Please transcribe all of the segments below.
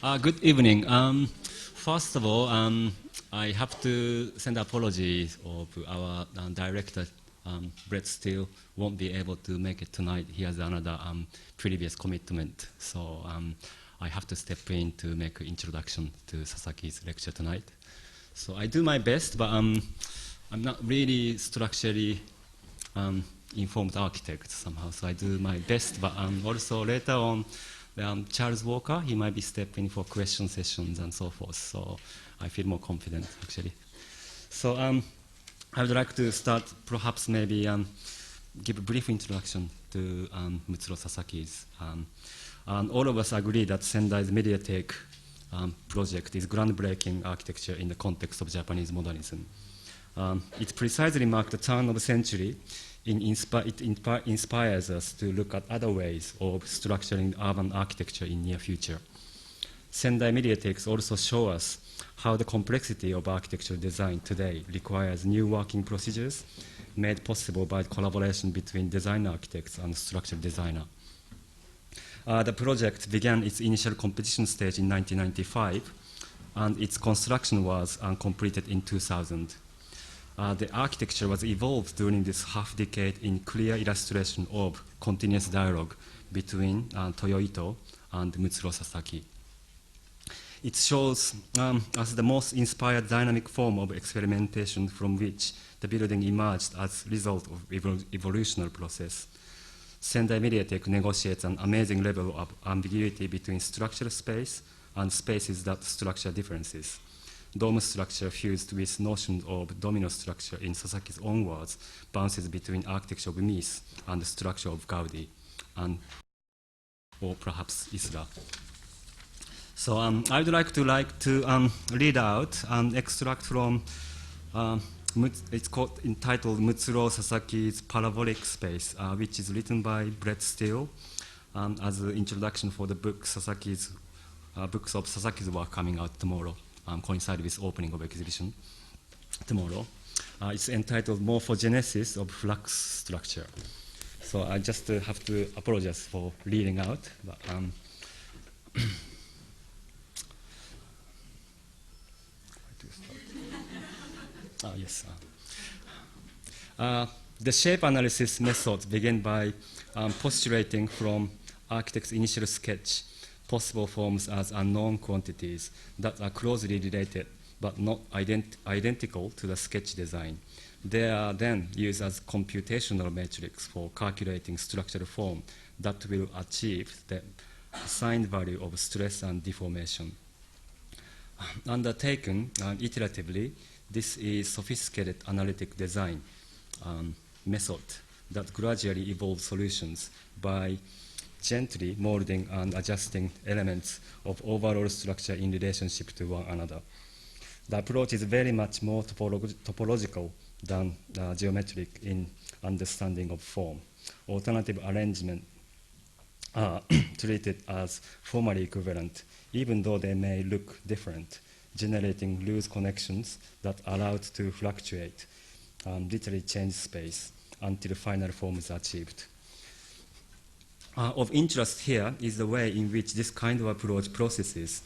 Good evening. First of all, I have to send apologies of our director. Brett Steele won't be able to make it tonight. He has another previous commitment, so I have to step in to make an introduction to Sasaki's lecture tonight. So I do my best, but I'm not really structurally informed architect somehow, so I do my best, but also later on, Charles Walker, he might be stepping for question sessions and so forth, so I feel more confident, actually. So I would like to start, perhaps maybe give a brief introduction to Mutsuro Sasaki's. And all of us agree that Sendai's Mediatheque project is groundbreaking architecture in the context of Japanese modernism. It precisely marked the turn of the century. It inspires us to look at other ways of structuring urban architecture in near future. Sendai Mediatheques also show us how the complexity of architectural design today requires new working procedures made possible by collaboration between design architects and structural designer. The project began its initial competition stage in 1995, and its construction was completed in 2000. The architecture was evolved during this half-decade in clear illustration of continuous dialogue between Toyo Ito and Mutsuro Sasaki. It shows as the most inspired dynamic form of experimentation from which the building emerged as a result of evolutionary process. Sendai Mediatheque negotiates an amazing level of ambiguity between structural space and spaces that structure differences. Dome structure fused with notions of domino structure in Sasaki's own words bounces between architecture of Mies and the structure of Gaudi, or perhaps Isla. So I would like to read out an extract from, it's entitled Mutsuro Sasaki's Parabolic Space, which is written by Brett Steele as an introduction for the book books of Sasaki's work coming out tomorrow. Coincide with opening of exhibition tomorrow. It's entitled Morphogenesis of Flux Structure. So I just have to apologize for reading out. But, yes. The shape analysis method began by postulating from architect's initial sketch possible forms as unknown quantities that are closely related but not identical to the sketch design. They are then used as computational metrics for calculating structural form that will achieve the assigned value of stress and deformation. Undertaken iteratively, this is sophisticated analytic design method that gradually evolves solutions by gently molding and adjusting elements of overall structure in relationship to one another. The approach is very much more topological than geometric in understanding of form. Alternative arrangement are treated as formally equivalent, even though they may look different, generating loose connections that allowed to fluctuate, literally change space until final form is achieved. Of interest here is the way in which this kind of approach processes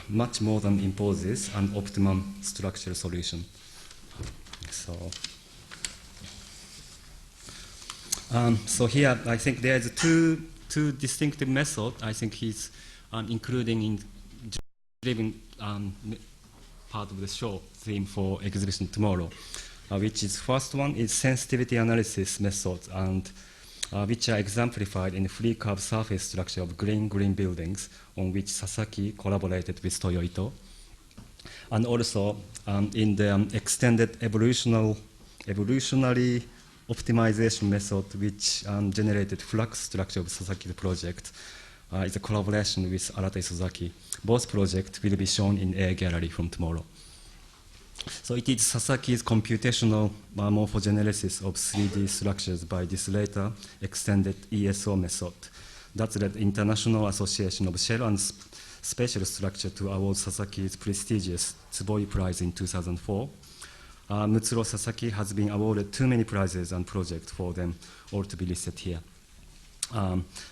much more than imposes an optimum structural solution. So here I think there's two distinctive methods. I think he's including in driven part of the show theme for exhibition tomorrow, which is first one is sensitivity analysis method, and which are exemplified in the free curve surface structure of green buildings on which Sasaki collaborated with Toyo Ito. And also in the extended evolutionary optimization method, which generated flux structure of Sasaki's project, is a collaboration with Arata Isozaki. Both projects will be shown in A Gallery from tomorrow. So it is Sasaki's computational morphogenesis of 3D structures by this later extended ESO method that led the International Association of Shell and Spatial Structure to award Sasaki's prestigious Tsuboi Prize in 2004. Mutsuro Sasaki has been awarded too many prizes and projects for them all to be listed here.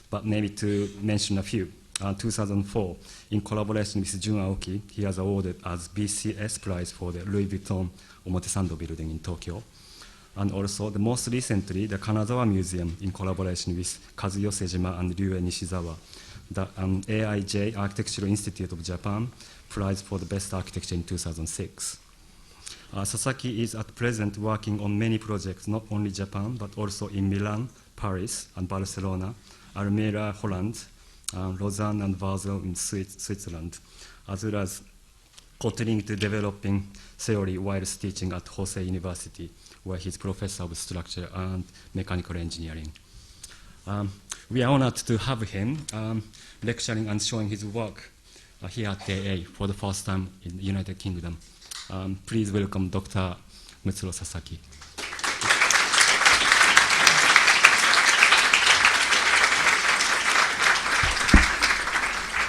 But maybe to mention a few. 2004, in collaboration with Jun Aoki, he was awarded as BCS Prize for the Louis Vuitton Omotesando building in Tokyo. And also, the most recently, the Kanazawa Museum, in collaboration with Kazuyo Sejima and Ryue Nishizawa, the AIJ Architectural Institute of Japan, Prize for the Best Architecture in 2006. Sasaki is at present working on many projects, not only Japan, but also in Milan, Paris, and Barcelona, Almere, Holland, Lausanne and Basel in Switzerland, as well as continuing to developing theory whilst teaching at Hosei University, where he's professor of structure and mechanical engineering. We are honored to have him lecturing and showing his work here at AA for the first time in the United Kingdom. Please welcome Dr. Mutsuro Sasaki.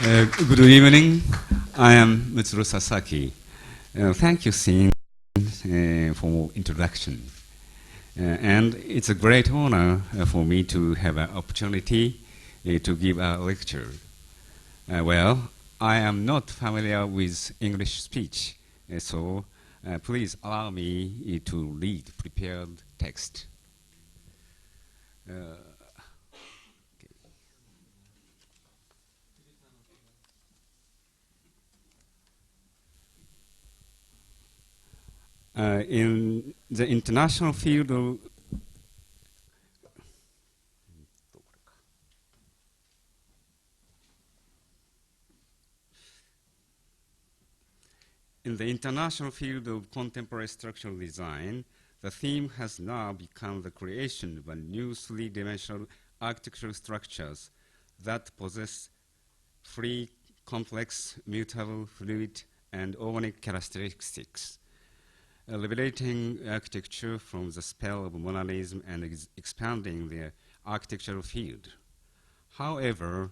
Good evening. I am Mutsuro Sasaki. Thank you, Sin, for introduction. And it's a great honor for me to have an opportunity to give a lecture. Well, I am not familiar with English speech, so please allow me to read prepared text. In the international field of contemporary structural design, the theme has now become the creation of a new three-dimensional architectural structures that possess free, complex, mutable, fluid, and organic characteristics, liberating architecture from the spell of monolithism and expanding the architectural field. However,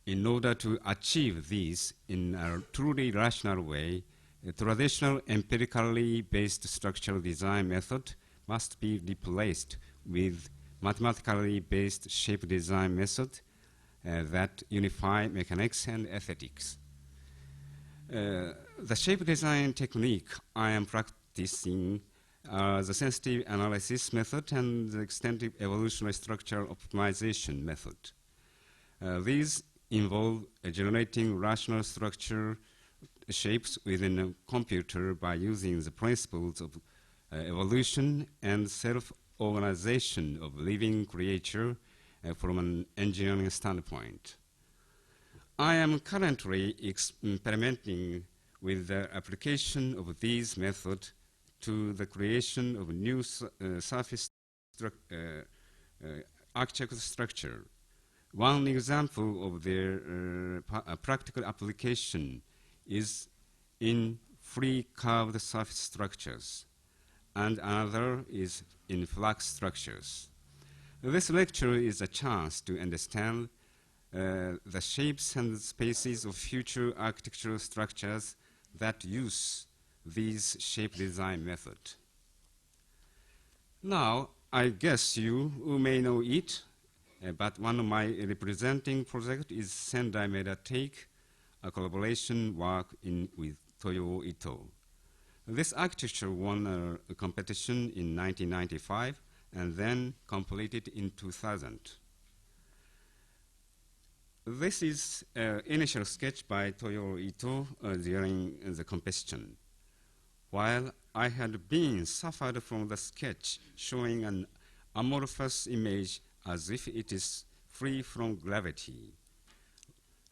in order to achieve this in a truly rational way, a traditional empirically based structural design method must be replaced with mathematically based shape design method that unify mechanics and aesthetics. The shape design technique I am practicing the sensitive analysis method and the extensive evolutionary structural optimization method. These involve generating rational structure shapes within a computer by using the principles of evolution and self-organization of living creature from an engineering standpoint. I am currently experimenting with the application of these methods to the creation of new surface architectural structure. One example of their practical application is in free curved surface structures, and another is in flux structures. This lecture is a chance to understand the shapes and spaces of future architectural structures that use these shape design method. Now, I guess you may know it, but one of my representing projects is Sendai Mediatheque, a collaboration work with Toyo Ito. This architecture won a competition in 1995 and then completed in 2000. This is an initial sketch by Toyo Ito during the competition. While I had been suffered from the sketch showing an amorphous image as if it is free from gravity.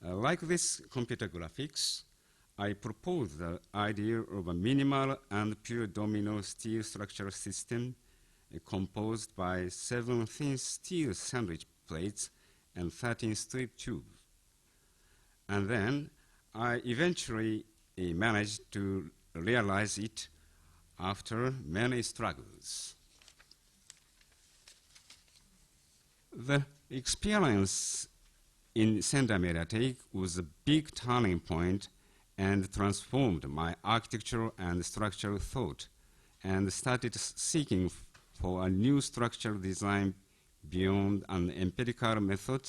Like this computer graphics, I proposed the idea of a minimal and pure domino steel structural system composed by 7 thin steel sandwich plates and 13 strip tubes. And then I eventually managed to realize it after many struggles. The experience in Sendai Mediatheque was a big turning point and transformed my architectural and structural thought, and started seeking for a new structural design beyond an empirical method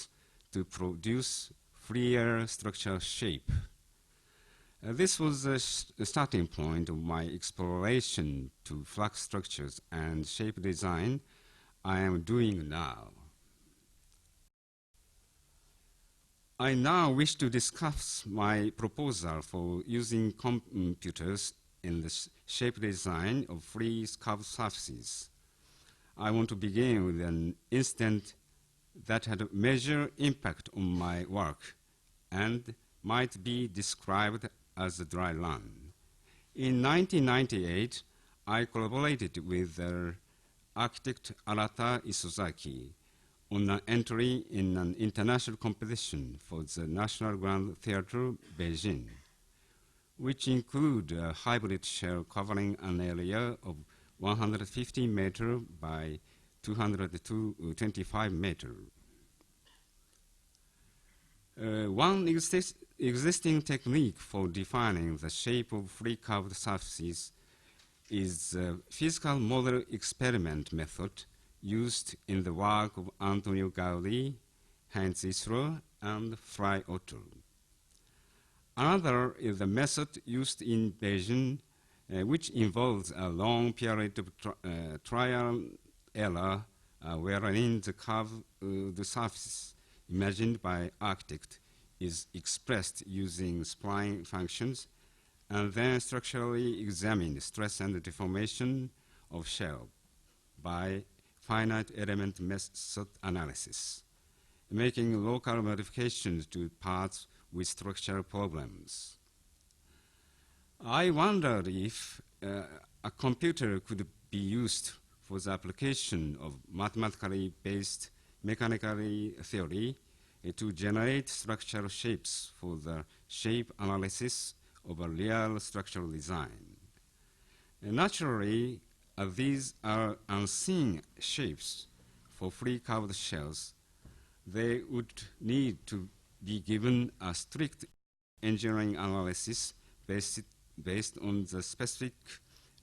to produce freer structure shape. This was the starting point of my exploration to flux structures and shape design I am doing now. I now wish to discuss my proposal for using computers in the shape design of free curved surfaces. I want to begin with an incident that had a major impact on my work and might be described as a dry run. In 1998, I collaborated with architect Arata Isozaki on an entry in an international competition for the National Grand Theatre, Beijing, which include a hybrid shell covering an area of 150 meters by 225 meters. One existing technique for defining the shape of free curved surfaces is the physical model experiment method used in the work of Antonio Gaudi, Heinz Isler, and Fry Otto. Another is the method used in Beijing, which involves a long period of trial error wherein the curve the surface imagined by architect is expressed using spline functions and then structurally examine stress and deformation of shell by finite element method analysis, making local modifications to parts with structural problems. I wondered if a computer could be used for the application of mathematically based mechanical theory to generate structural shapes for the shape analysis of a real structural design. Naturally, these are unseen shapes for free curved shells. They would need to be given a strict engineering analysis based on the specific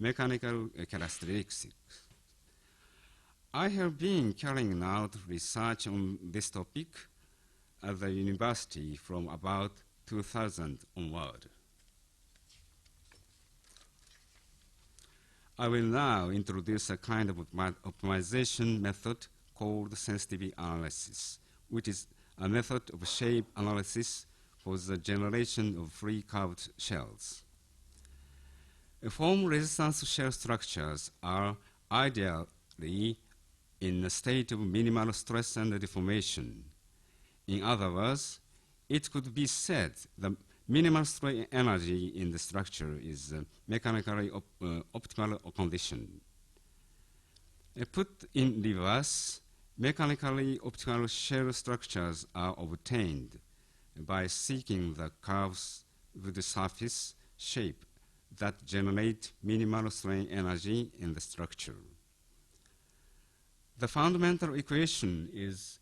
mechanical characteristics. I have been carrying out research on this topic at the university from about 2000 onward. I will now introduce a kind of optimization method called sensitivity analysis, which is a method of shape analysis for the generation of free curved shells. Foam resistance shell structures are ideally in a state of minimal stress and deformation. In other words, it could be said the minimal strain energy in the structure is mechanically optimal condition. Put in reverse, mechanically optimal shell structures are obtained by seeking the curves with the surface shape that generate minimal strain energy in the structure. The fundamental equation is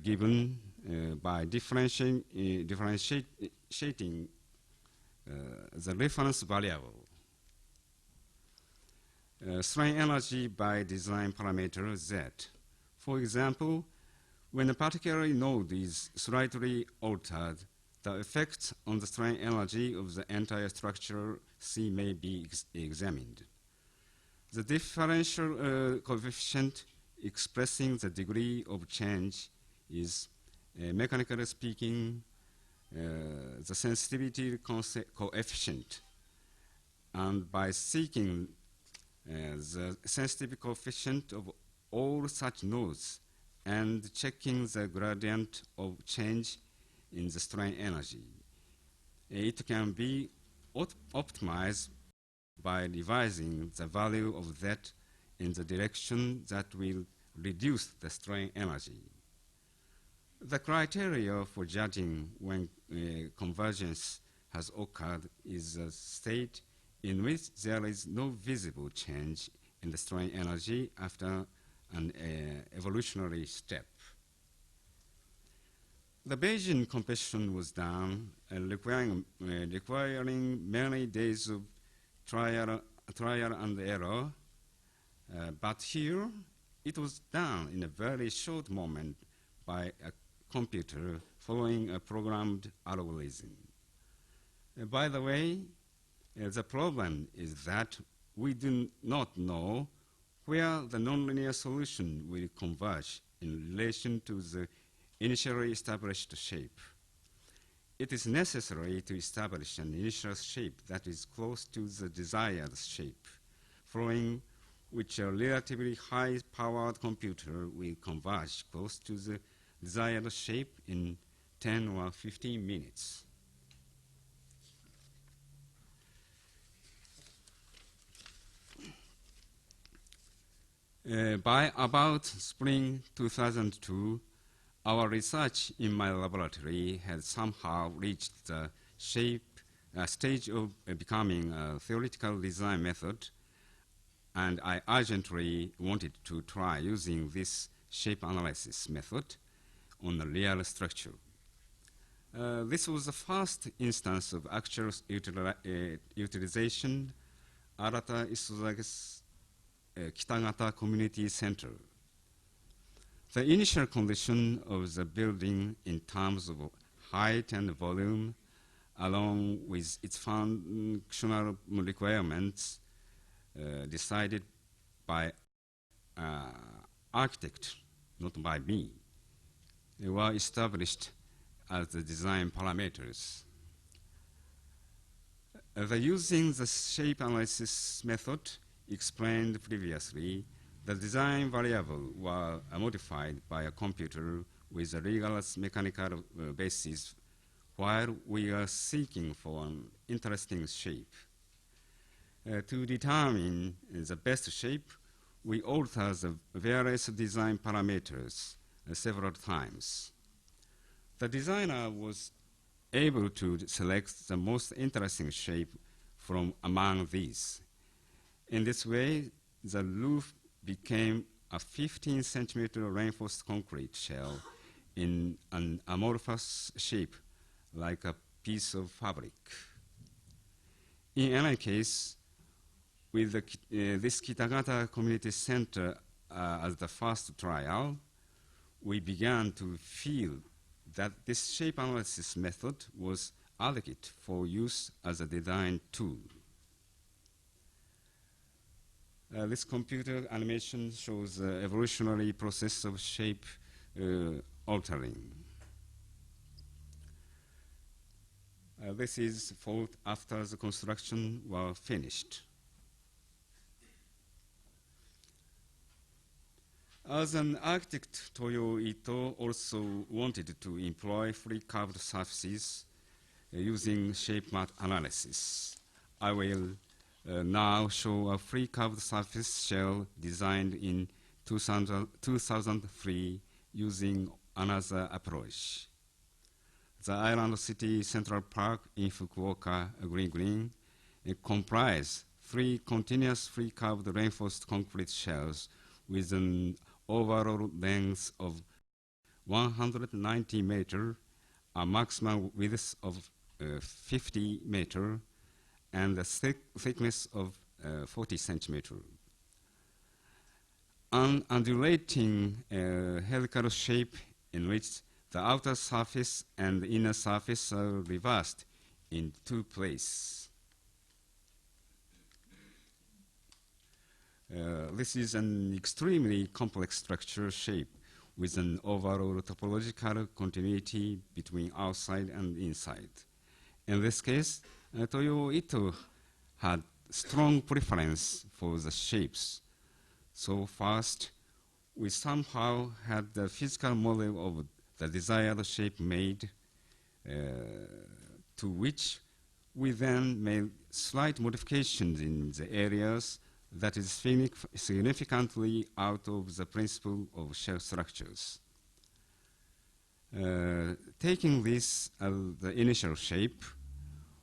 given by differentiating the reference variable. Strain energy by design parameter Z. For example, when a particular node is slightly altered, the effect on the strain energy of the entire structure C may be examined. The differential coefficient expressing the degree of change is, mechanically speaking, the sensitivity coefficient. And by seeking the sensitivity coefficient of all such nodes and checking the gradient of change in the strain energy, it can be optimized by revising the value of that in the direction that will reduce the strain energy. The criteria for judging when convergence has occurred is a state in which there is no visible change in the strain energy after an evolutionary step. The Beijing competition was done, requiring many days of trial and error, but here it was done in a very short moment by a computer following a programmed algorithm. By the way, the problem is that we do not know where the nonlinear solution will converge in relation to the initially established shape. It is necessary to establish an initial shape that is close to the desired shape, following which a relatively high-powered computer will converge close to the desired shape in 10 or 15 minutes. By about spring 2002, our research in my laboratory had somehow reached the stage of becoming a theoretical design method, and I urgently wanted to try using this shape analysis method on a real structure. This was the first instance of actual utilization at Isozaki's Kitagata Community Center. The initial condition of the building in terms of height and volume, along with its functional requirements, decided by architect, not by me, they were established as the design parameters. Using the shape analysis method explained previously, the design variables were modified by a computer with a rigorous mechanical basis while we are seeking for an interesting shape. To determine the best shape, we alter the various design parameters several times. The designer was able to select the most interesting shape from among these. In this way, the roof became a 15-centimeter reinforced concrete shell in an amorphous shape, like a piece of fabric. In any case, with this Kitagata Community Center as the first trial, we began to feel that this shape analysis method was adequate for use as a design tool. This computer animation shows the evolutionary process of shape altering. This is thought after the construction was finished. As an architect, Toyo Ito also wanted to employ free curved surfaces using shape map analysis. I will now show a free curved surface shell designed in 2003 using another approach. The Island City Central Park in Fukuoka, Green, comprises 3 continuous free curved reinforced concrete shells with an overall length of 190 meters, a maximum width of 50 meters, and a thickness of 40 centimeters. An undulating helical shape in which the outer surface and the inner surface are reversed in 2 places. This is an extremely complex structure shape with an overall topological continuity between outside and inside. In this case, Toyo Ito had strong preference for the shapes. So first, we somehow had the physical model of the desired shape made, to which we then made slight modifications in the areas that is significantly out of the principle of shell structures. Taking this as the initial shape,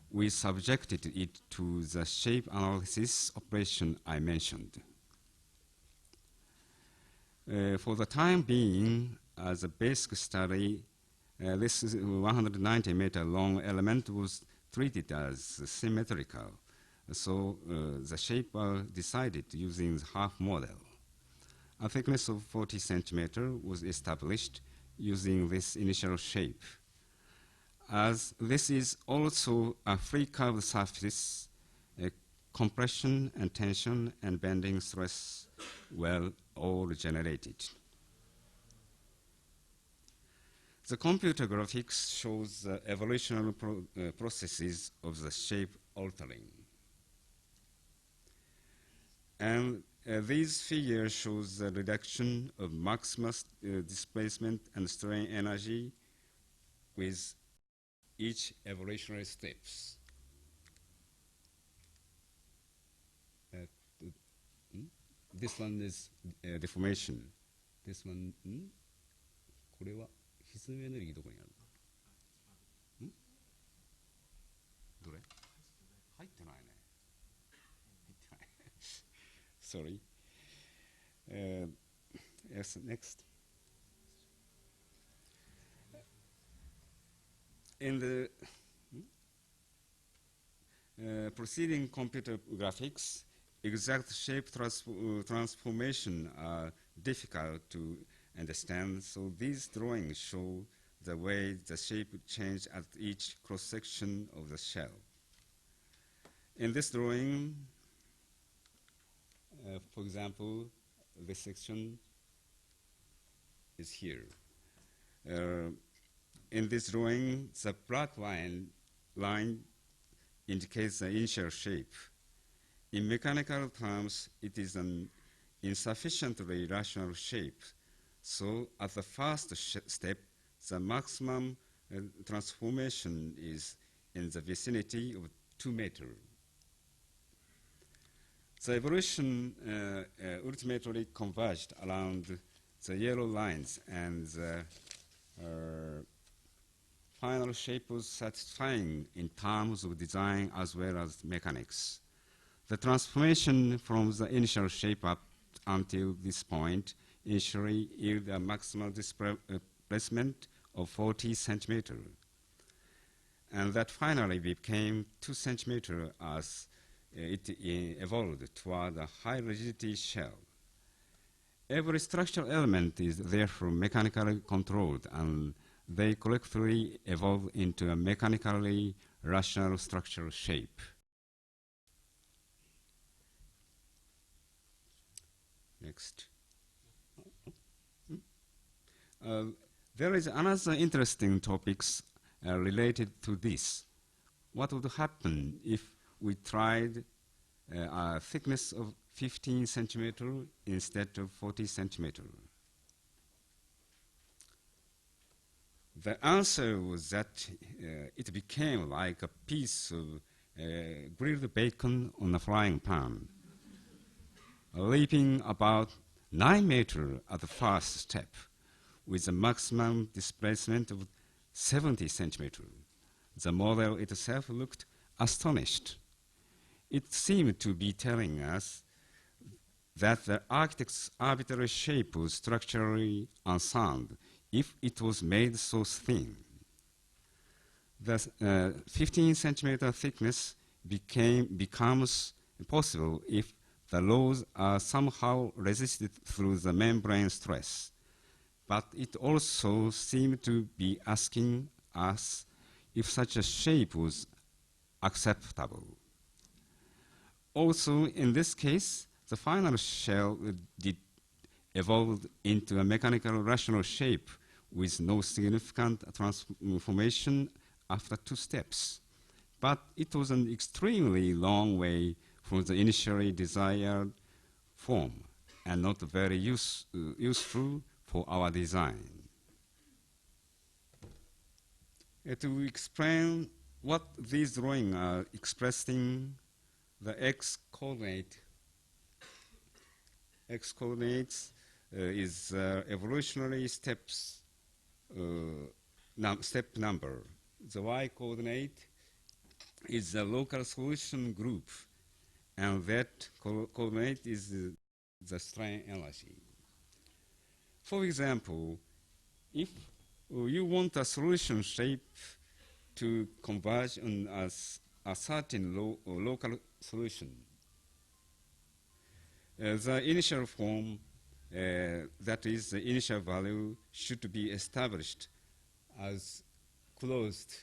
we subjected it to the shape analysis operation I mentioned. For the time being, as a basic study, this 190-meter long element was treated as symmetrical. So the shape was decided using the half model. A thickness of 40 centimeters was established using this initial shape. as this is also a free curved surface, compression and tension and bending stress were all generated. The computer graphics shows the evolutionary processes of the shape altering. And these figures shows the reduction of maximum displacement and strain energy with each evolutionary steps. This one is deformation. This one, これは歪みエネルギーどこにあるの？どれ？入ってないね。入ってない。Sorry. Yes, next. In the preceding computer graphics, exact shape transformation are difficult to understand, so these drawings show the way the shape changes at each cross-section of the shell. In this drawing, for example, this section is here. In this drawing, the black line indicates the initial shape. In mechanical terms, it is an insufficiently rational shape. So at the first step, the maximum transformation is in the vicinity of 2 meters. The evolution ultimately converged around the yellow lines, and the final shape was satisfying in terms of design as well as mechanics. The transformation from the initial shape up until this point initially yielded a maximum displacement of 40 centimeters, and that finally became 2 centimeters as it evolved toward a high rigidity shell. Every structural element is therefore mechanically controlled, and they collectively evolve into a mechanically rational structural shape. Next. There is another interesting topic related to this. What would happen if we tried a thickness of 15 centimeters instead of 40 centimeters? The answer was that it became like a piece of grilled bacon on a frying pan, leaping about 9 meters at the first step, with a maximum displacement of 70 centimeters. The model itself looked astonished. It seemed to be telling us that the architect's arbitrary shape was structurally unsound if it was made so thin. The 15 centimeter thickness becomes possible if the loads are somehow resisted through the membrane stress. But it also seemed to be asking us if such a shape was acceptable. Also, in this case, the final shell evolved into a mechanical rational shape with no significant transformation after 2 steps. But it was an extremely long way from the initially desired form and not very useful for our design. To explain what these drawings are expressing, the x-coordinates is evolutionary steps step number. The y-coordinate is the local solution group, and that coordinate is the strain energy. For example, if you want a solution shape to converge on a certain local solution, the initial form, that is the initial value, should be established as closed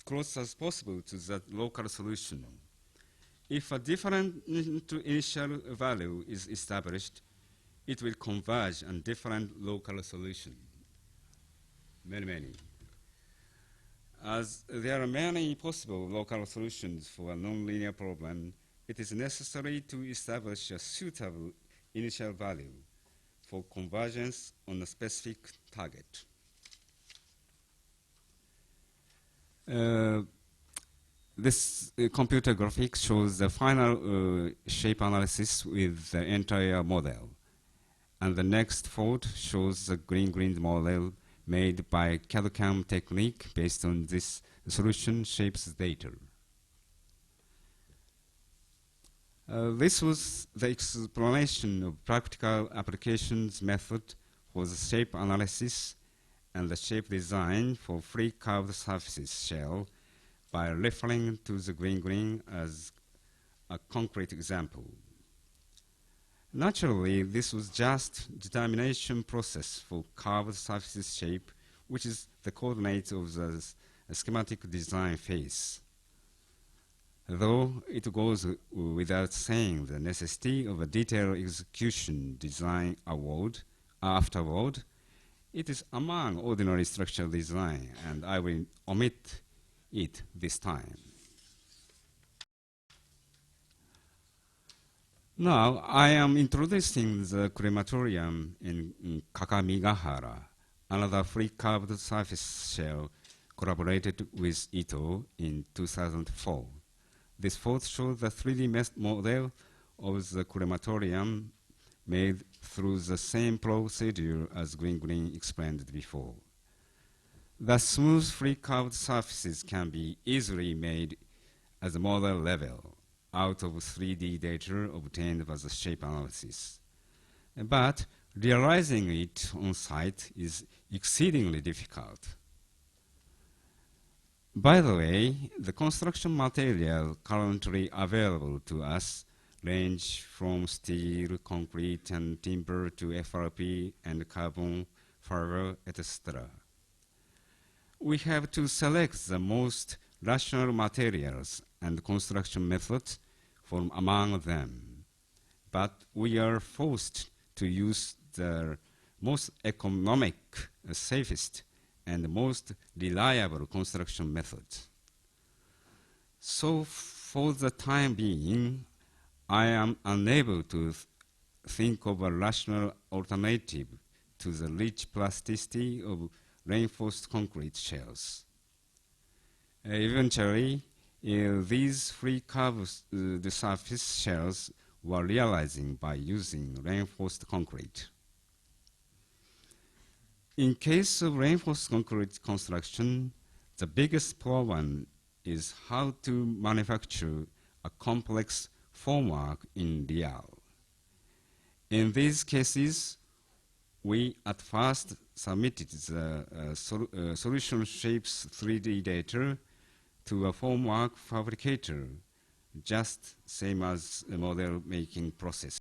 close as possible to the local solution. If a different initial value is established, it will converge on different local solution. Many. As there are many possible local solutions for a nonlinear problem, it is necessary to establish a suitable initial value for convergence on a specific target. This computer graphic shows the final shape analysis with the entire model. And the next photo shows the green model made by CAD-CAM technique based on this solution shapes data. This was the explanation of practical applications method for the shape analysis and the shape design for free curved surfaces shell by referring to the green as a concrete example. Naturally, this was just determination process for curved surfaces shape, which is the coordinate of the schematic design phase. Though it goes without saying the necessity of a detailed execution design afterward, it is among ordinary structural design, and I will omit it this time. Now, I am introducing the crematorium in Kakamigahara, another free curved surface shell collaborated with Ito in 2004. This photo shows the 3D model of the crematorium made through the same procedure as green explained before. The smooth free curved surfaces can be easily made at the model level out of 3D data obtained by the shape analysis. But realizing it on site is exceedingly difficult. By the way, the construction material currently available to us range from steel, concrete, and timber to FRP and carbon fiber, etc. We have to select the most rational materials and construction methods from among them, but we are forced to use the most economic, safest, and most reliable construction methods. So for the time being, I am unable to think of a rational alternative to the rich plasticity of reinforced concrete shells. Eventually, these free curved the surface shells were realizing by using reinforced concrete. In case of reinforced concrete construction, the biggest problem is how to manufacture a complex formwork in real. In these cases, we at first submitted the solution shapes 3D data to a formwork fabricator, just same as a model making process.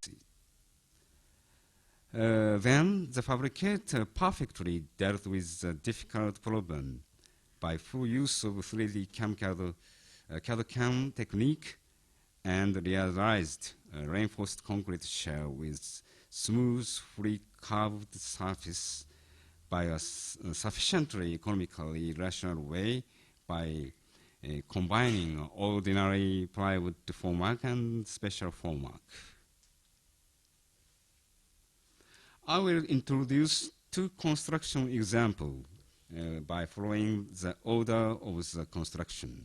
Then the fabricator perfectly dealt with the difficult problem by full use of 3D CAD-CAM technique and realized a reinforced concrete shell with smooth, free curved surface by a sufficiently economically rational way by combining ordinary plywood formwork and special formwork. I will introduce two construction examples by following the order of the construction.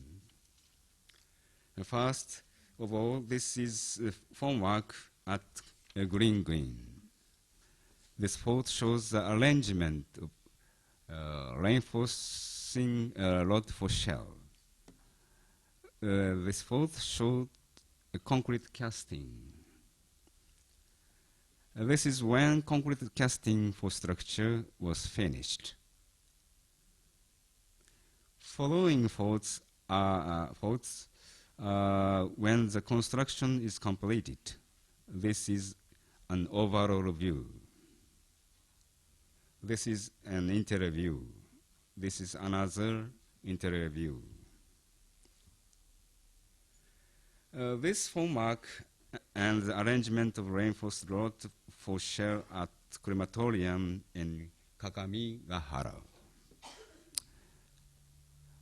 First of all, this is formwork at green. This photo shows the arrangement of reinforcing rod for shell. This photo showed a concrete casting. This is when concrete casting for structure was finished. Following photos are when the construction is completed. This is an overall view. This is an interior view. This is another interior view. This formwork and the arrangement of reinforced rod for shell at crematorium in Kakamigahara.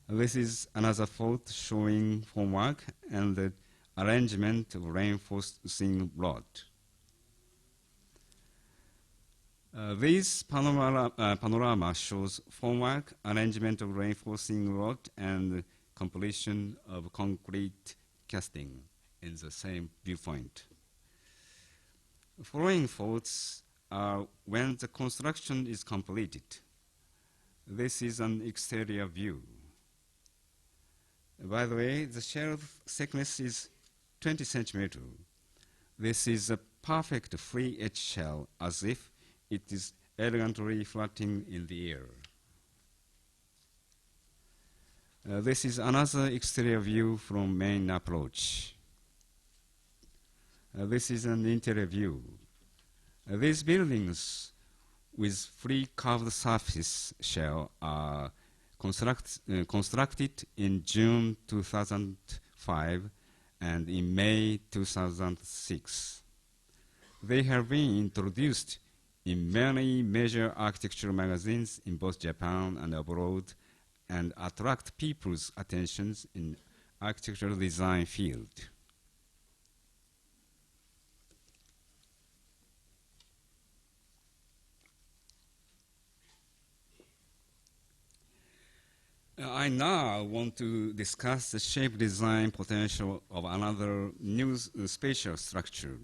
This is another photo showing formwork and the arrangement of reinforcing rod. This panorama shows formwork, arrangement of reinforcing rod, and completion of concrete casting in the same viewpoint. Following photos are when the construction is completed. This is an exterior view. By the way, the shell thickness is 20 centimeters. This is a perfect free edge shell, as if it is elegantly floating in the air. This is another exterior view from main approach. This is an interior view. These buildings with free curved surface shell are constructed in June 2005 and in May 2006. They have been introduced in many major architectural magazines in both Japan and abroad, and attract people's attentions in architectural design field. I now want to discuss the shape design potential of another new spatial structure,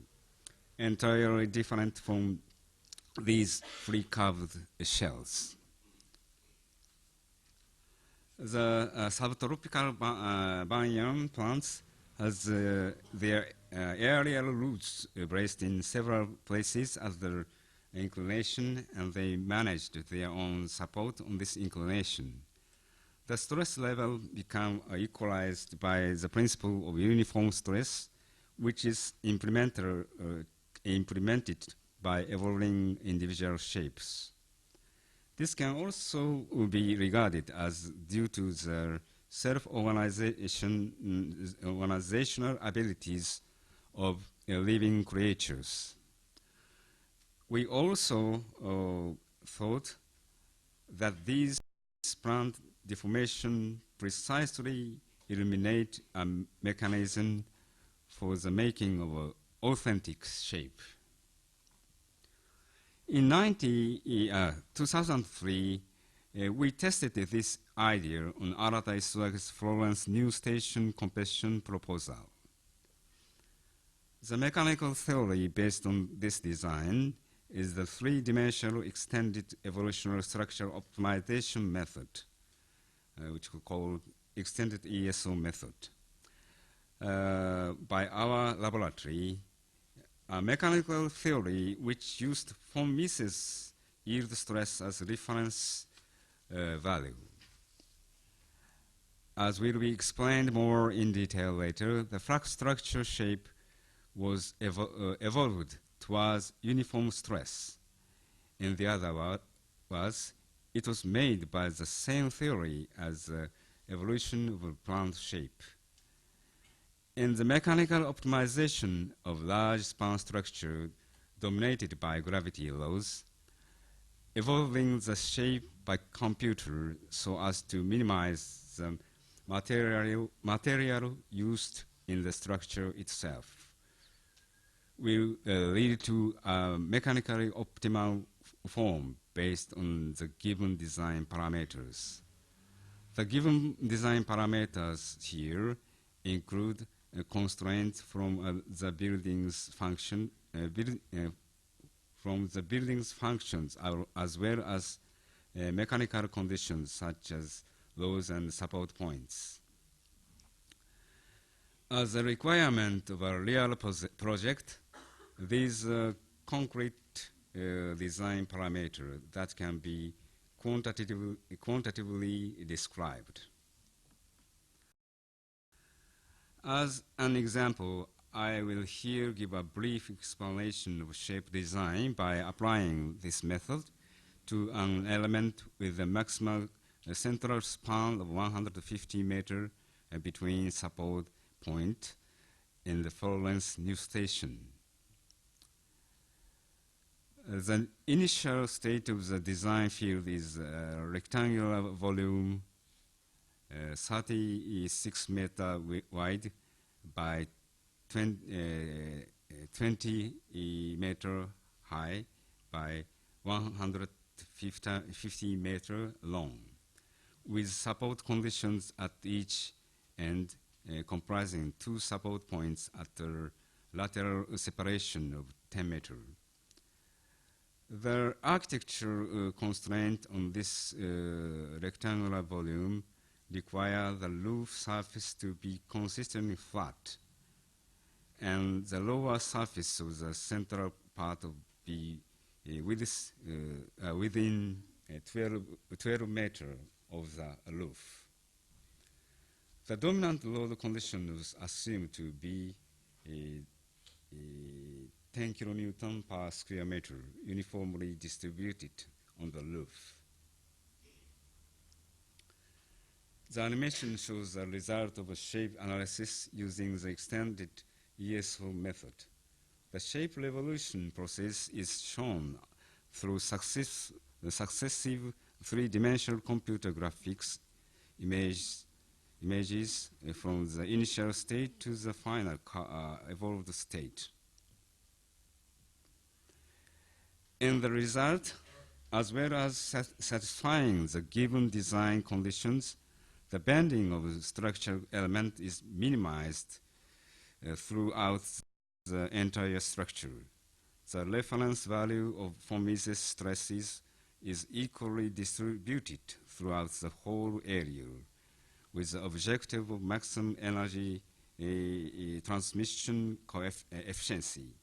entirely different from these free curved shells. The subtropical banyan plants has their aerial roots braced in several places at their inclination, and they managed their own support on this inclination. The stress level become equalized by the principle of uniform stress, which is implemented by evolving individual shapes. This can also be regarded as due to the self-organizational abilities of living creatures. We also thought that these plant deformation precisely illuminate a mechanism for the making of an authentic shape. In 2003, we tested this idea on Arata Isuage's Florence New Station competition proposal. The mechanical theory based on this design is the three-dimensional extended evolutionary structure optimization method, which we call extended ESO method. By our laboratory, a mechanical theory which used von Mises yield stress as reference value. As will be explained more in detail later, the flux structure shape was evolved towards uniform stress. In the other words, it was made by the same theory as the evolution of a plant shape. In the mechanical optimization of large span structure dominated by gravity laws, evolving the shape by computer so as to minimize the material used in the structure itself will lead to a mechanically optimal form based on the given design parameters. The given design parameters here include constraints from the building's function, functions, as well as mechanical conditions such as loads and support points. As a requirement of a real project, these concrete design parameters that can be quantitatively described. As an example, I will here give a brief explanation of shape design by applying this method to an element with a maximal central span of 150 meters between support point in the full-length new station. The initial state of the design field is rectangular volume 36 meters wide by 20 meters high by 150 meters long, with support conditions at each end comprising 2 support points at a lateral separation of 10 meters. The architectural constraint on this rectangular volume require the roof surface to be consistently flat, and the lower surface of the central part of be within 12 meters of the roof. The dominant load condition is assumed to be 10 kilonewton per square meter, uniformly distributed on the roof. The animation shows the result of a shape analysis using the extended ESO method. The shape revolution process is shown through successive three-dimensional computer graphics images from the initial state to the final evolved state. In the result, as well as satisfying the given design conditions, the bending of the structural element is minimized throughout the entire structure. The reference value of von Mises stresses is equally distributed throughout the whole area, with the objective of maximum energy transmission efficiency,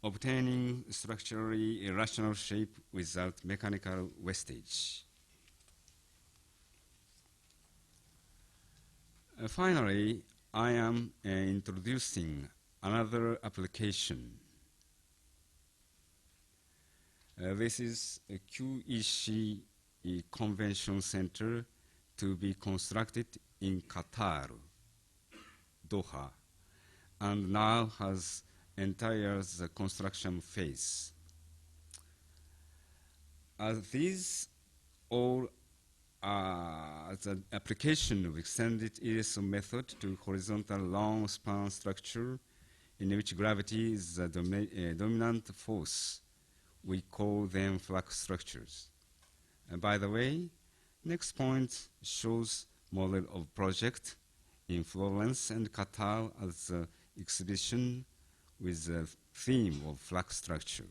obtaining structurally irrational shape without mechanical wastage. Finally, I am introducing another application. This is a QEC Convention Center to be constructed in Qatar, Doha, and now has entered the construction phase. These all are the application of extended ESO method to horizontal long span structure in which gravity is the dominant force. We call them flux structures. And by the way, next point shows model of project in Florence and Qatar as the exhibition with the theme of flux structure.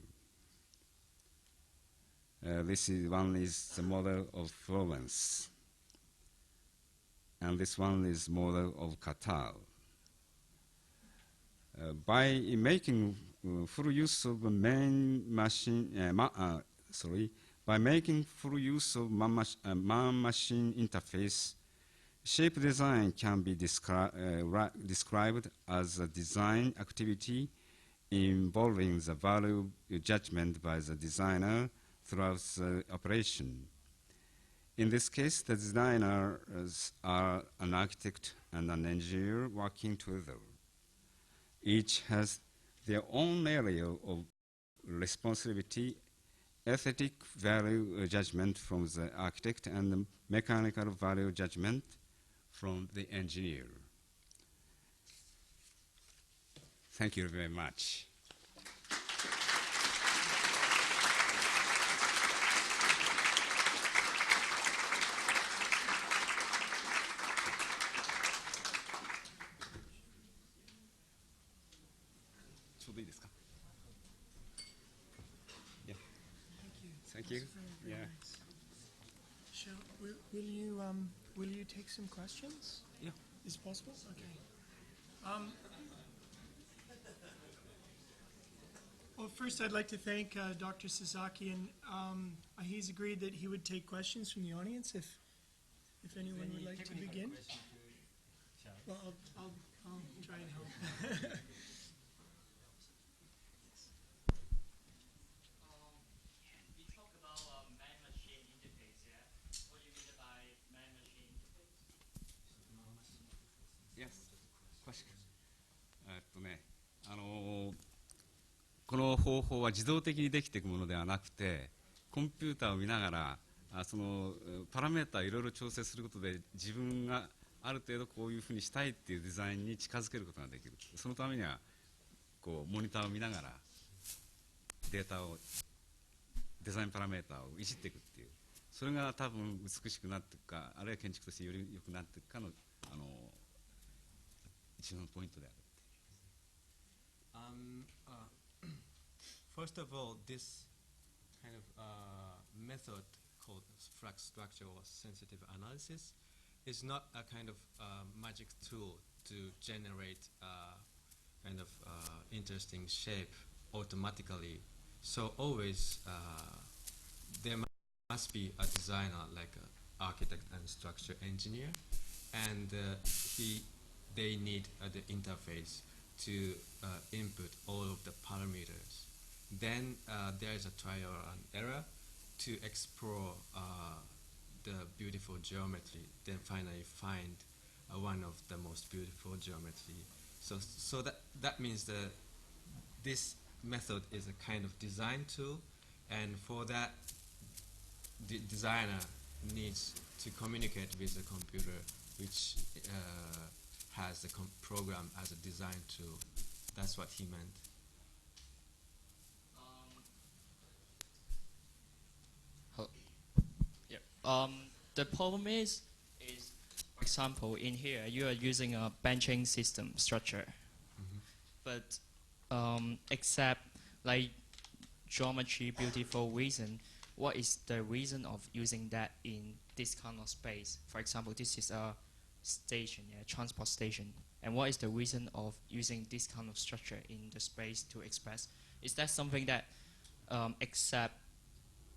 This one is the model of Florence, and this one is model of Qatar. By making full use of man-machine man-machine interface, shape design can be described as a design activity involving the value judgment by the designer throughout the operation. In this case, the designers are an architect and an engineer working together. Each has their own area of responsibility, aesthetic value judgment from the architect, and the mechanical value judgment from the engineer. Thank you very much. Thank you. Very Yeah. nice. Will you take some questions? Yeah. Is it possible? Okay. Well, first I'd like to thank Dr. Sasaki, and he's agreed that he would take questions from the audience if anyone would like to begin. Well, I'll try and help. 方法は自動的にできていくものではなくて、コンピューターを見ながらそのパラメータをいろいろ調整することで自分がある程度こういうふうにしたいっていうデザインに近づけることができる。そのためにはこうモニターを見ながらデータをデザインパラメーターをいじっていくっていう、それが多分美しくなっていくか、あるいは建築としてより良くなっていくかの一番のポイントである。First of all, this kind of method called flux structure or sensitive analysis is not a kind of magic tool to generate kind of interesting shape automatically. So always there must be a designer, like an architect and structure engineer, and they need the interface to input all of the parameters. Then there is a trial and error to explore the beautiful geometry, then finally find one of the most beautiful geometry. So that means that this method is a kind of design tool, and for that the designer needs to communicate with the computer, which has the program as a design tool. That's what he meant. The problem is, for example, in here you are using a benching system structure, but except like geometry, beautiful reason, what is the reason of using that in this kind of space? For example, this is a station, transport station, and what is the reason of using this kind of structure in the space to express? Is that something that except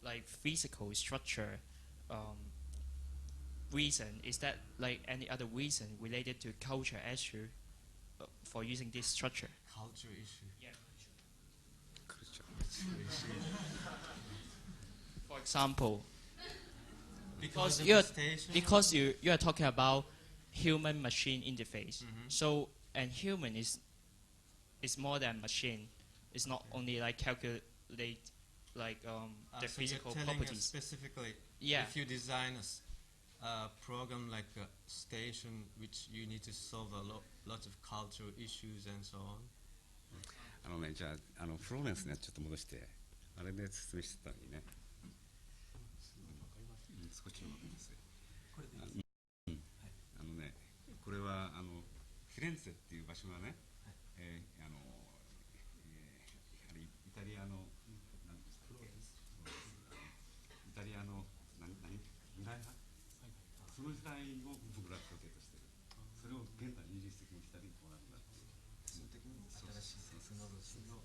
like physical structure reason, is that like any other reason related to culture issue for using this structure? Culture issue. Yeah. For example, because you are talking about human machine interface. So and human is more than machine. It's not only like calculate like the so physical you're telling us properties. specifically, Yeah. if you design a program like a station which you need to solve lots of cultural issues and so on. じゃあフローレンスにちょっと戻してあれで説明してたのにね。少しの分です。これはフィレンツェっていう場所がね、イタリアの何でしたっけ？イタリアの未来派？その時代を僕らは拠点としている。それを現代20世紀の人にこうなんだっていう。新しいテクノロジーの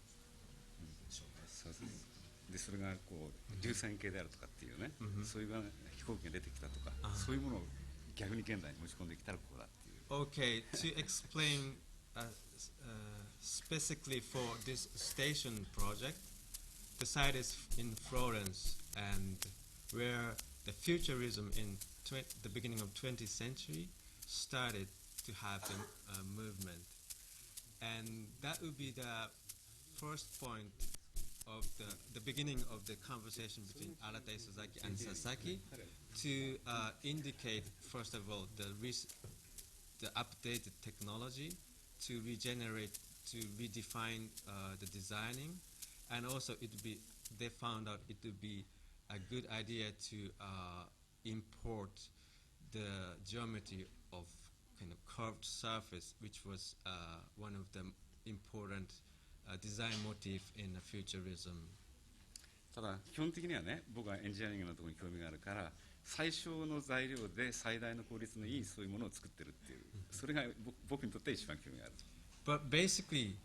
紹介。そうです。でそれがこう流線形であるとかっていうね、そういう飛行機が出てきたとか、そういうものを逆に現代に持ち込んできたらこうだっていう。Okay, to explain specifically for this station project, the site is in Florence, and where the futurism in the beginning of 20th century started to happen movement, and that would be the first point of the beginning of the conversation between Arata Sasaki and Sasaki to indicate first of all the updated technology to regenerate, to redefine the designing, and also they found out it would be a good idea to import the geometry of kind of curved surface, which was one of the important design motif in futurism. ただ基本的にはね、僕はエンジニアリングのところに興味があるから最小の材料で最大の効率のいいそういうものを作ってるっていう、それが僕にとって一番興味がある。But basically,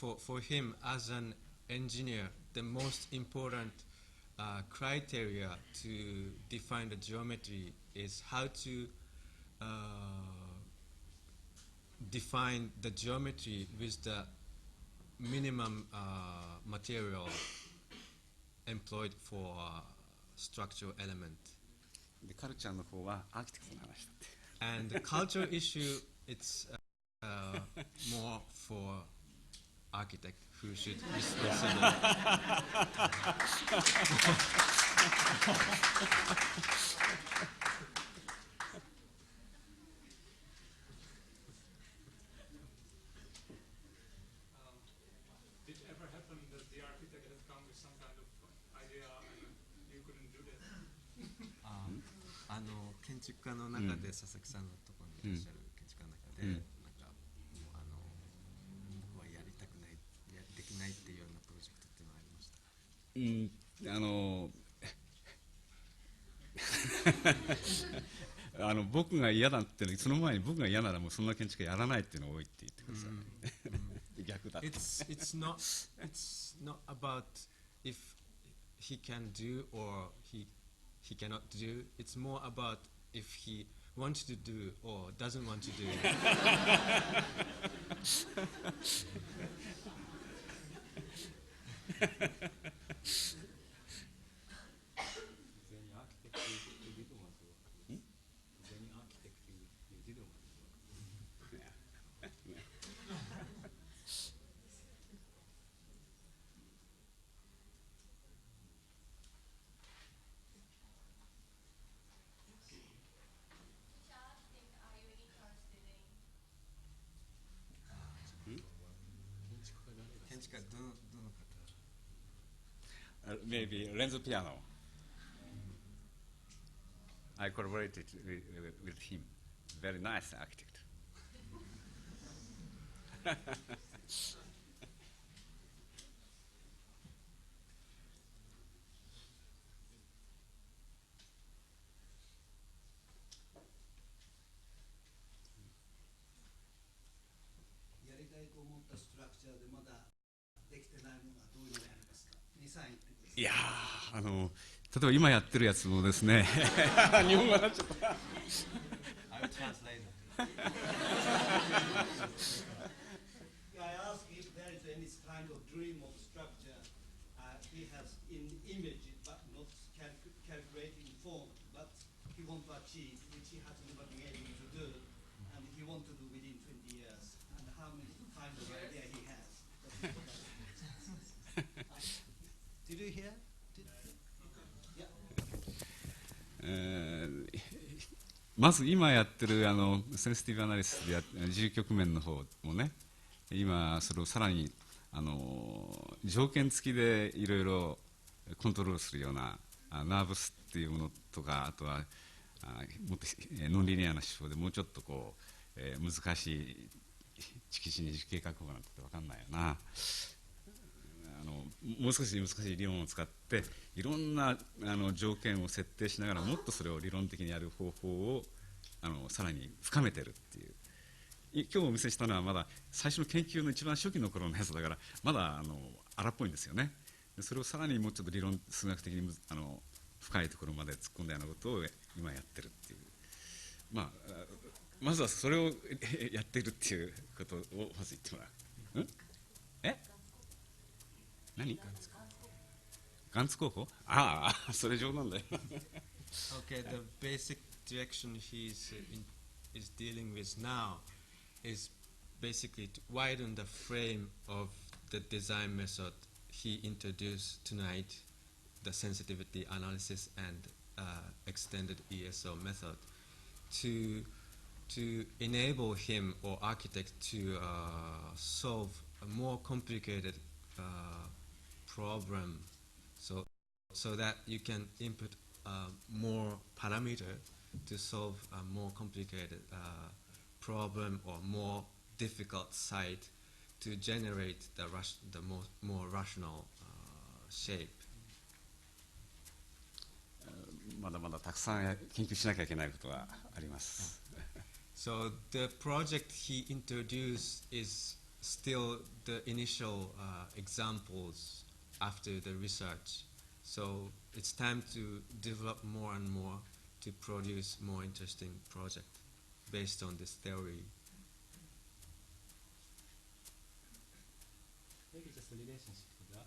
for him as an engineer, the most important criteria to define the geometry is how to define the geometry with the minimum material employed for structural element. でカルチャーの方はアーキテクトの話だって。And the cultural issue, it's more for architect who should be responsible. Did it ever happen that the architect had come with some kind of idea and you couldn't do that? 建築家の中で佐々木さんのところにいらっしゃる建築家の中で、なんか僕はやりたくない、できないっていうようなプロジェクトっていうのはありました？僕が嫌だってその前に僕が嫌ならもうそんな建築家やらないっていうのを多いって言ってください。逆だ。It's not about if he can do or he cannot do. It's more about if he wants to do or doesn't want to do. 建築家どの方Maybe Renzo Piano. I collaborated with him. Very nice architect. やりたいと思ったストラクチャーでまだできてないものはどういうのがありますか？2、3言ってください。いや例えば今やってるやつもですね日本語になっちゃった。I will translate. I ask if there is any kind of dream of structure he has in image but not calculating form, but he wants to achieve, which he has never been able to do, and he wants to do within 20 years, and how many kind of idea he has. Did you hear? Yeah. まず今やってるセンシティブアナリシスで自由局面の方もね、今それをさらに条件付きでいろいろコントロールするようなナーブスっていうものとか、あとはもっとノンリニアな手法でもうちょっとこう、難しい敷地二次計画法なんて分かんないよな。もう少し難しい理論を使っていろんな条件を設定しながらもっとそれを理論的にやる方法をさらに深めてるっていう。今日お見せしたのはまだ最初の研究の一番初期の頃のやつだからまだ荒っぽいんですよね。それをさらにもうちょっと理論数学的に深いところまで突っ込んだようなことを今やってるっていう、まずはそれをやっているっていうことをまず言ってもらう。何？ガンツ候補？ああ、それ冗談だよ。Okay, the basic direction is dealing with now is basically to widen the frame of the design method he introduced tonight, the sensitivity analysis and extended ESO method, to enable him or architect to solve a more complicated problem, so that you can input more parameter to solve a more complicated problem or more difficult site to generate the more rational shape. まだまだたくさん研究しなきゃいけないことがあります。So the project he introduced is still the initial examples after the research. So it's time to develop more and more to produce more interesting project based on this theory. Maybe just a relationship to that.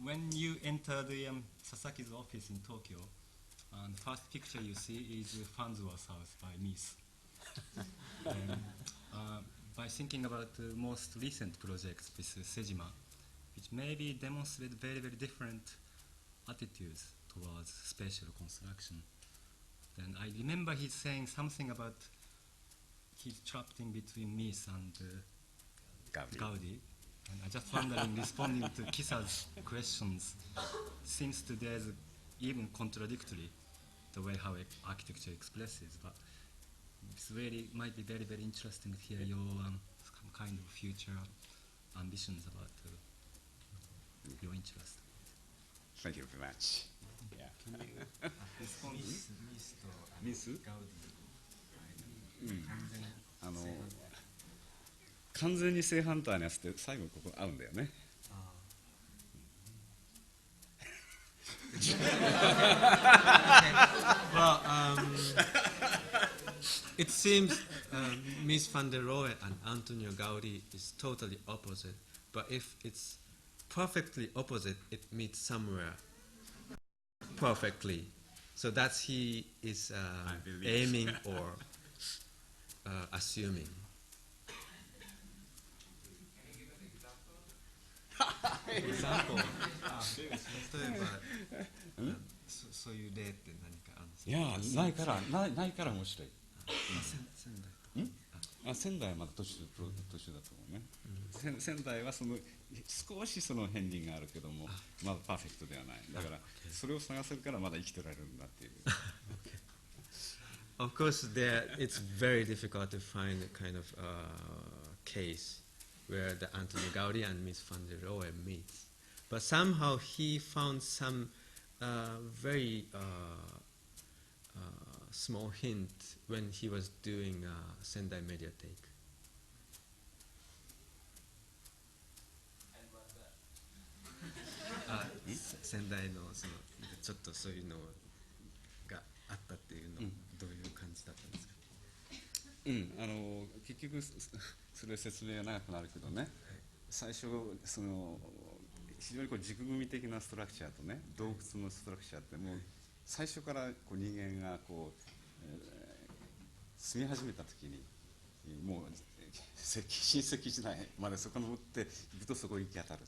When you enter the Sasaki's office in Tokyo, the first picture you see is Farnsworth House by Mies. by thinking about the most recent projects with Sejima, which maybe demonstrate very, very different attitudes towards spatial construction. Then I remember he's saying something about he's trapped in between myth and Gaudi. And I just wondering, responding to Kisa's questions, seems to there's even contradictory the way how architecture expresses, but it's really might be very, very interesting to hear your some kind of future ambitions about your interest. Thank you very much. Yeah. Respond? ミス完全に正反対のやつって最後ここ合うんだよね。Well, it seems Mies van der Rohe and Antonio Gaudi is totally opposite. But if it's perfectly opposite, it meets somewhere perfectly. So that's he is aiming or assuming. Example. 例えば、そういう例って何かあるんですか？いやないから面白い。仙台はまだ途中だと思うね。仙台は少しその片鱗があるけども、まだパーフェクトではない。だからそれを探せるからまだ生きてられるんだっていう。Of course, it's very difficult to find a kind of case where the Antonio Gaudi and Mies van der Rohe meets. But somehow he found some very small hint when he was doing Sendai Mediatheque. Sendai のちょっとそういうのがあったっていうの、どういう感じだったんですか？結局それ説明が長くなるけどね、最初非常に軸組み的なストラクチャーとね、洞窟のストラクチャーってもう最初から人間が住み始めた時にもう親戚時代までそこに持っていくとそこに行き当たる。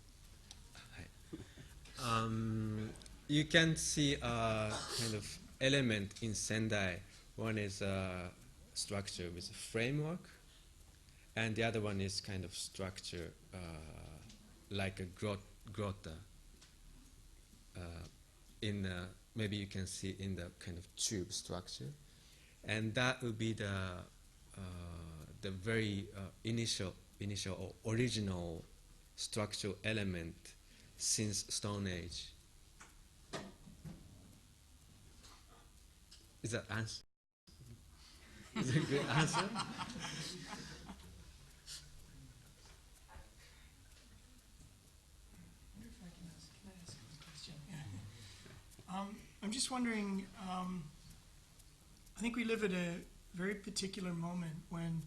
You can see a kind of element in Sendai. One is a structure with a framework, and the other one is kind of structure like a grotta. Maybe you can see in the kind of tube structure, and that would be the very initial or original structural element since Stone Age. Is that answer? Is it a good answer? I'm just wondering, I think we live at a very particular moment when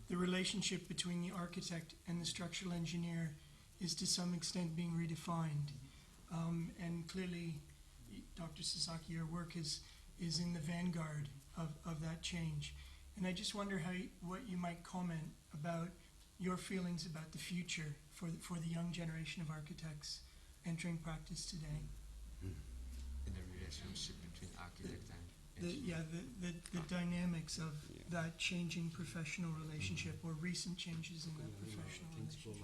the relationship between the architect and the structural engineer is to some extent being redefined. And clearly, Dr. Sasaki, your work is in the vanguard of that change. And I just wonder what you might comment about your feelings about the future for the young generation of architects entering practice today. In the relationship between architect and engineer. The dynamics of that changing professional relationship or recent changes in that professional relationship.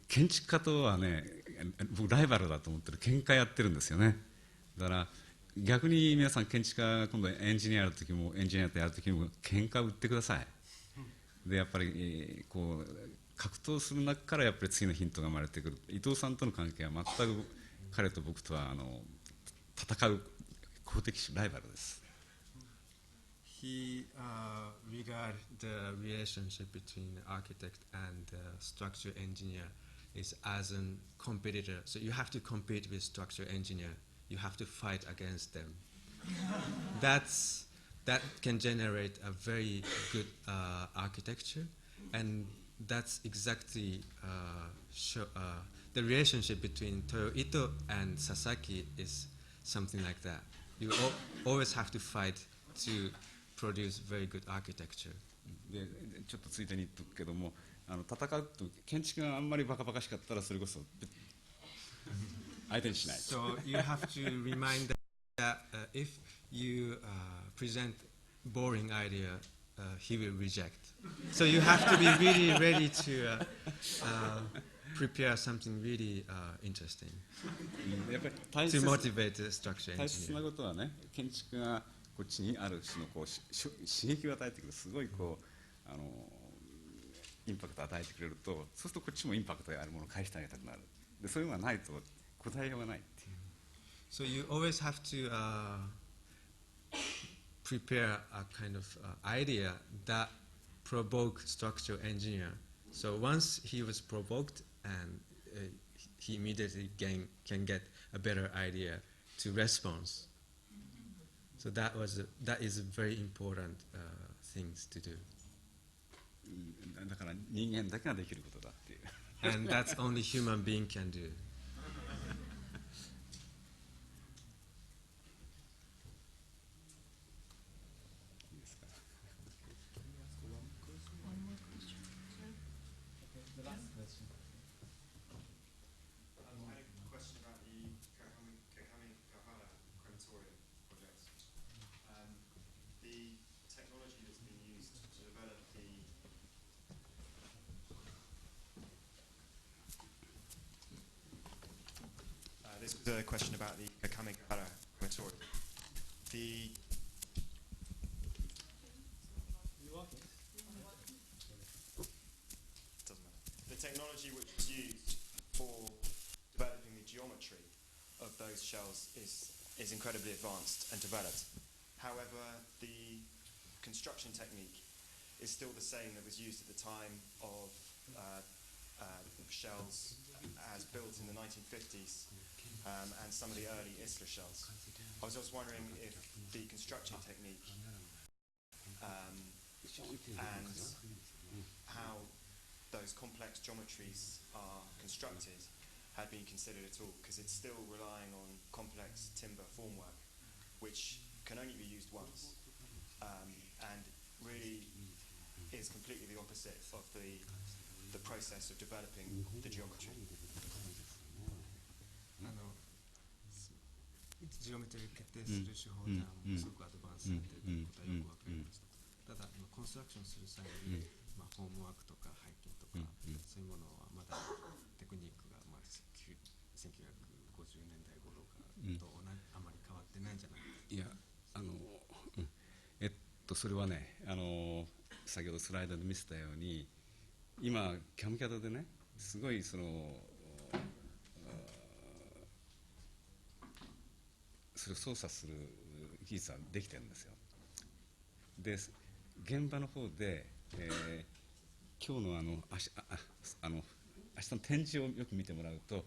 建築家とはね、僕ライバルだと思ってる、喧嘩やってるんですよね。だから逆に皆さん建築家今度エンジニアやる時もエンジニアとやる時も喧嘩売ってください。でやっぱり格闘する中からやっぱり次のヒントが生まれてくる。伊藤さんとの関係は全く彼と僕とは戦う公的ライバルです。He regard the relationship between the architect and the structural engineer is as a competitor. So you have to compete with structural engineer. You have to fight against them. That can generate a very good architecture, and that's exactly the relationship between Toyo Ito and Sasaki is something like that. You always have to fight to produce very good architecture. でちょっとついでに言っとくけども、戦うと建築があんまりバカバカしかったらそれこそ相手にしない。 So you have to remind that if you present boring idea, he will reject. So you have to be really ready to prepare something really interesting やっぱり大 to 切 motivate the structure 大切な engineer. ことはね、建築がこっちにある種のこう刺激を与えてくる、すごいこうインパクトを与えてくれると、そうするとこっちもインパクトがあるものを返してあげたくなる。でそういうのがないと答えようがないっていう。 So you always have to prepare a kind of idea that provoke structural engineer. So once he was provoked, and he immediately can get a better idea to response. So that is a very important things to do. だから人間だけができることだっていう。 And that's only human being can do. I had a question about the Kakamigahara crematorium project. The technology that's been used to develop this was a question about the Kakamigahara crematorium. The doesn't matter. The technology which was used for developing the geometry of those shells is incredibly advanced and developed. However, the construction technique is still the same that was used at the time of shells as built in the 1950s and some of the early Isla shells. I was just wondering if the construction technique and how those complex geometries are constructed had been considered at all, because it's still relying on complex timber formwork, which can only be used once, and really is completely the opposite of the process of developing the geometry. ジオメトリーを決定する手法ではすごくアドバンスされていることはよくわかりました。ただコンストラクションする際に、フォームワークとか背景とか、そういうものはまだテクニックが、1950年代頃とあまり変わってないんじゃないか。いやそれはね、先ほどスライドで見せたように、今キャムキャドでね、すごいそれを操作する技術はできてるんですよ。で現場の方で、今日の明日の展示をよく見てもらうと、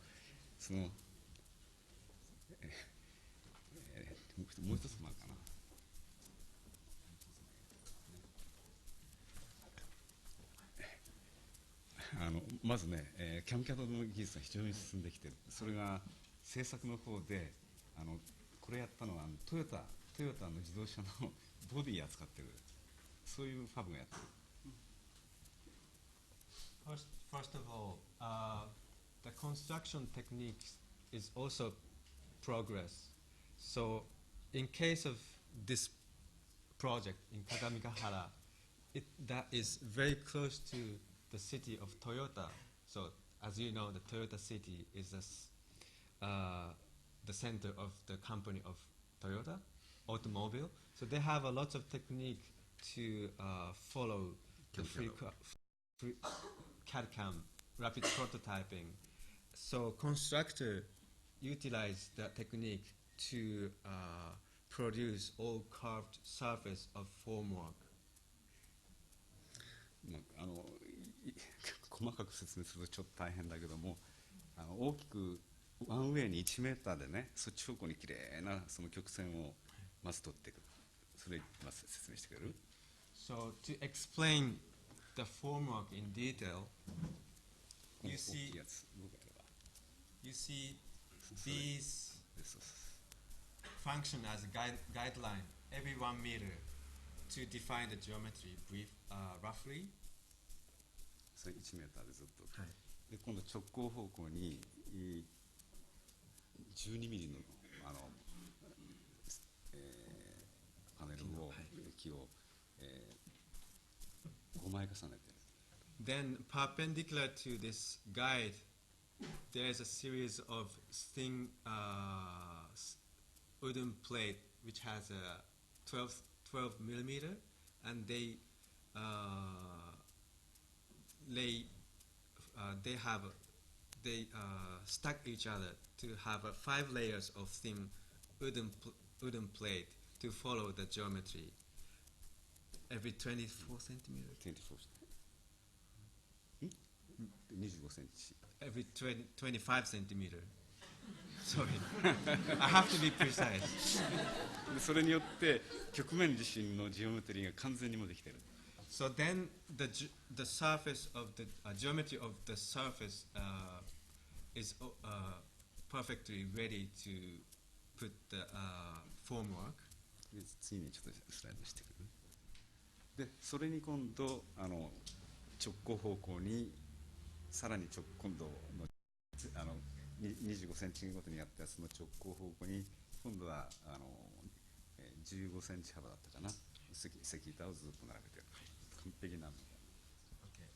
その、もう一つもあるかな。まずね、キャムキャドの技術が非常に進んできている。それが制作の方でこれやったのはトヨタの自動車のボディ扱ってる、そういうファブがやってる。First of all, the construction technique is also progress. So, in case of this project in Kagamigahara, that is very close to the city of Toyota. So, as you know, the Toyota city is the center of the company of Toyota automobile. So they have a lot of technique to follow the free CAD/CAM, rapid prototyping. So constructor utilize that technique to produce all curved surface of formwork. 細かく説明するとちょっと大変だけども、大きくワンウェイに1メーターでね、そっち方向にきれいなその曲線をまず取っていく。それまず説明してくれる？ So to explain the formwork in detail, you see these function as a guideline every 1 meter to define the geometry roughly. それ1メーターでずっと、はい、で今度直行方向に12ミリのパネルを、木を、5枚重ねてる。Then perpendicular to this guide, there is a series of thin wooden plate which has a 12 millimeter, and they stack each other to have 5 layers of thin wooden plate to follow the geometry. Every 24 centimeters. 25センチ。Every 25 centimeters. Sorry, I have to be precise. でそれによって曲面自身のジオメトリーが完全にもできている。So then the surface of the geometry of the surface is perfectly ready to put the formwork. で次にちょっとスライドしてくる。でそれに今度直行方向にさらに今度の25センチごとにやったやつの直行方向に今度は15センチ幅だったかな、石板をずっと並べてる。完璧な。Okay.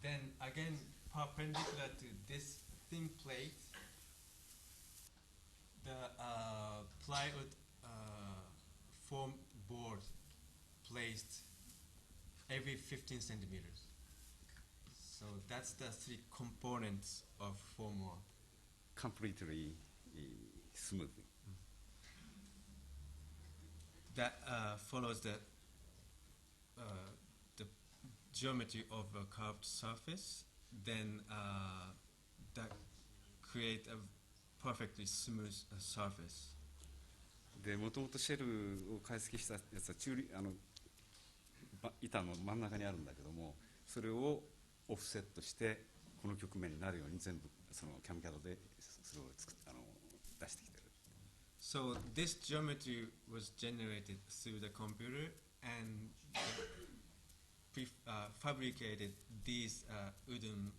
Then again, perpendicular to this thin plate, the plywood foam board placed every 15 centimeters. So that's the 3 components of formwork. Completely smooth. That follows the geometry of a curved surface. Then that create a perfectly smooth surface. でもともとシェルを解析したやつは板の真ん中にあるんだけども、それをオフセットしてこの曲面になるように全部そのキャムキャドでそれを出してきてる。So this geometry was generated through the computer and fabricated these wooden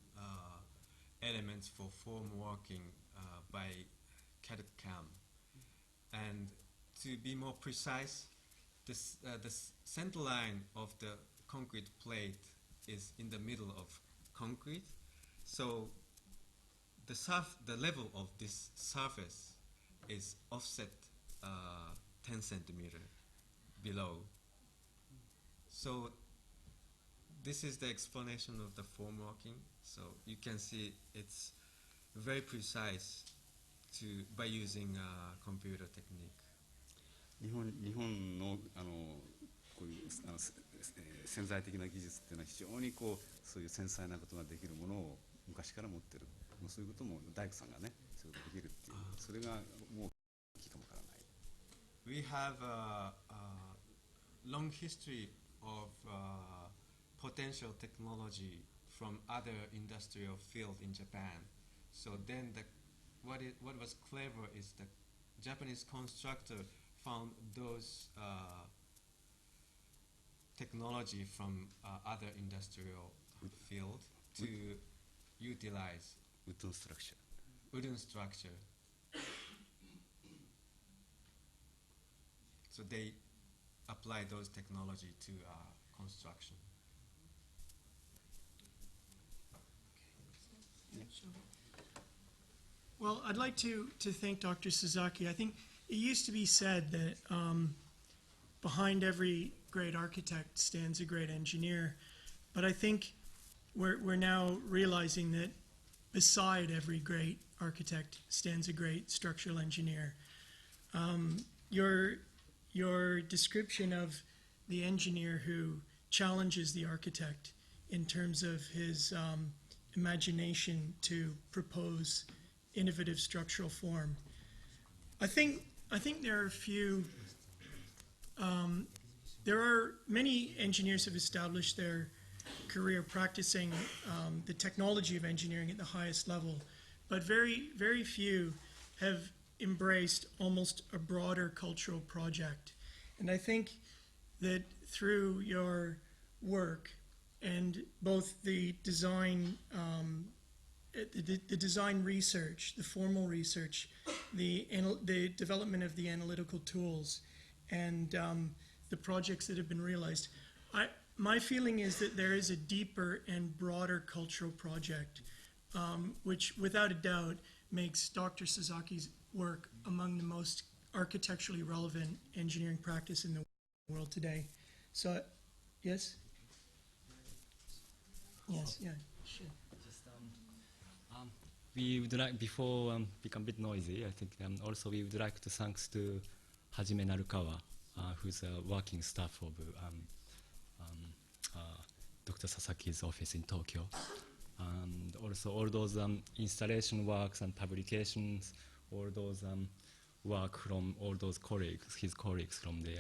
elements for formworking by CAD/CAM. And to be more precise, the center line of the concrete plate is in the middle of concrete. So the level of this surface is offset 10 centimeter below. So this is the explanation of the formworking. So you can see it's very precise by using computer technique. 日本のこういう潜在的な技術っていうのは非常にそういう繊細なことができるものを昔から持ってる。もうそういうことも大工さんがね、そういうことできるっていう、それがもう大きいかもわからない。We have a long history of potential technology from other industrial fields in Japan. So then what was clever is the Japanese constructor found those technology from other industrial field to utilize wooden structure. So they apply those technology to construction. Well, I'd like to thank Dr. Sasaki. I think it used to be said that behind every great architect stands a great engineer, but I think we're now realizing that beside every great architect stands a great structural engineer. Your description of the engineer who challenges the architect in terms of his imagination to propose innovative structural form. I think there are there are many engineers who have established their career practicing the technology of engineering at the highest level, but very few have embraced almost a broader cultural project. And I think that through your work and both the design design research, the formal research, the development of the analytical tools, and the projects that have been realized, my feeling is that there is a deeper and broader cultural project, which without a doubt makes Dr. Sasaki's work among the most architecturally relevant engineering practice in the world today. So, yes? Yes, yeah, sure. Just, we would like, before become a bit noisy, I think also we would like to thanks to Hajime Narukawa, who's a working staff of Dr. Sasaki's office in Tokyo. And also all those installation works and publications, all those work from all those colleagues, his colleagues from the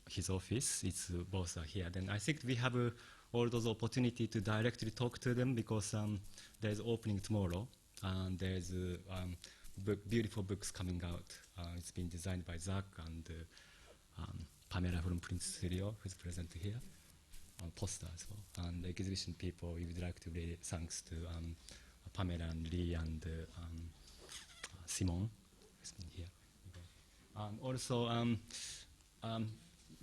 his office. It's both are here. Then I think we have all those opportunity to directly talk to them because there's opening tomorrow and there's beautiful books coming out. It's been designed by Zach and Pamela from Prince Studio, who's present here. Poster as well. And the exhibition people, we would like to really thanks to Pamela and Lee and Simon, who's been here. Also,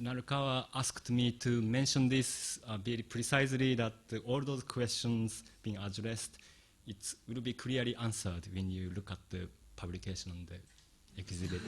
Narukawa asked me to mention this very precisely, that all those questions being addressed, it will be clearly answered when you look at the publication on the exhibit.